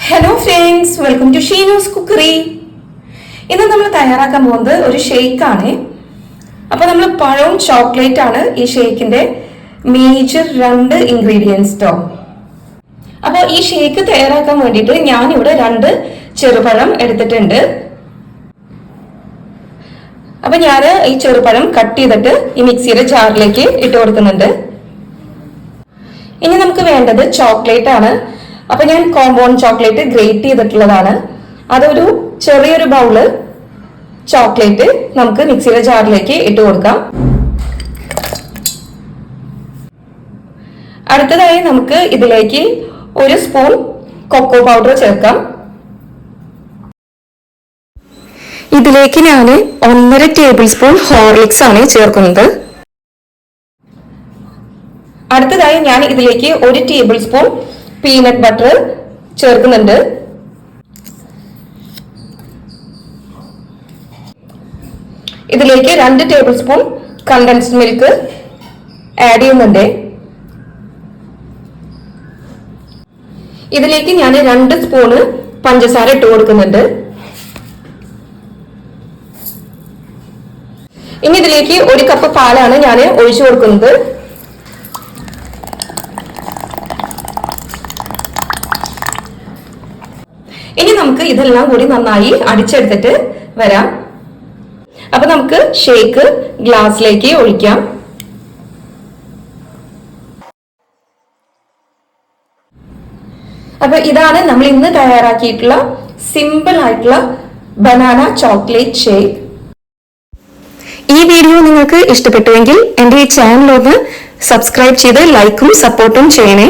Hello friends, welcome to Sheenu's Cookery. ഇന്ന് നമ്മൾ തയ്യാറാക്കാൻ പോകുന്നത് ഒരു ഷേക്ക് ആണ്. അപ്പോൾ നമ്മൾ പഴവും ചോക്ലേറ്റ് ആണ് ഈ ഷേക്കിന്റെ മേജർ രണ്ട് ഇൻഗ്രീഡിയൻസ് ട്ടോ. അപ്പോൾ ഈ ഷേക്ക് തയ്യാറാക്കാൻ വേണ്ടിയിട്ട് ഞാൻ ഇവിടെ 2 ചെറുപഴം എടുത്തിട്ടുണ്ട്. അപ്പോൾ ഞാൻ ഈ ചെറുപഴം കട്ട് ചെയ്തിട്ട് ഈ മിക്സിയുടെ ജാറിലേക്ക് ഇട്ട് കൊടുക്കുന്നുണ്ട്. ഇനി നമുക്ക് വേണ്ടത് ചോക്ലേറ്റ് ആണ്. അപ്പോൾ ഞാൻ കോമ്പൗണ്ട് ചോക്ലേറ്റ് ഗ്രേറ്റ് ചെയ്തിട്ടുള്ളതാണ്. അതൊരു ചെറിയൊരു ബൗള് ചോക്ലേറ്റ് നമുക്ക് മിക്സിയുടെ ജാറിലേക്ക് ഇട്ട് കൊടുക്കാം. അടുത്തതായി നമുക്ക് ഇതിലേക്ക് 1 സ്പൂൺ കൊക്കോ പൗഡർ ചേർക്കാം. ഇതിലേക്ക് ഞാൻ 1.5 ടേബിൾ സ്പൂൺ ഹോർലിക്സ് ആണ് ചേർക്കുന്നത്. അടുത്തതായി ഞാൻ ഇതിലേക്ക് 1 ടേബിൾ സ്പൂൺ പീനട്ട് ബട്ടർ ചേർക്കുന്നുണ്ട്. ഇതിലേക്ക് 2 table spoon condensed milk add ചെയ്യുന്നുണ്ട്. ഇതിലേക്ക് ഞാൻ 2 സ്പൂണ് പഞ്ചസാര ഇട്ട് കൊടുക്കുന്നുണ്ട്. ഇനി ഇതിലേക്ക് 1 കപ്പ് പാലാണ് ഞാൻ ഒഴിച്ചു കൊടുക്കുന്നത്. ഇനി നമുക്ക് ഇതെല്ലാം കൂടി നന്നായി അടിച്ചെടുത്തിട്ട് വരാം. അപ്പൊ നമുക്ക് ഷേക്ക് ഗ്ലാസ്സിലേക്ക് ഒഴിക്കാം. അപ്പൊ ഇതാണ് നമ്മൾ ഇന്ന് തയ്യാറാക്കിയിട്ടുള്ള സിമ്പിൾ ആയിട്ടുള്ള ബനാന ചോക്ലേറ്റ് ഷേക്ക്. ഈ വീഡിയോ നിങ്ങൾക്ക് ഇഷ്ടപ്പെട്ടുവെങ്കിൽ എന്റെ ഈ ചാനൽ ഒന്ന് സബ്സ്ക്രൈബ് ചെയ്ത് ലൈക്കും സപ്പോർട്ടും ചെയ്യണേ.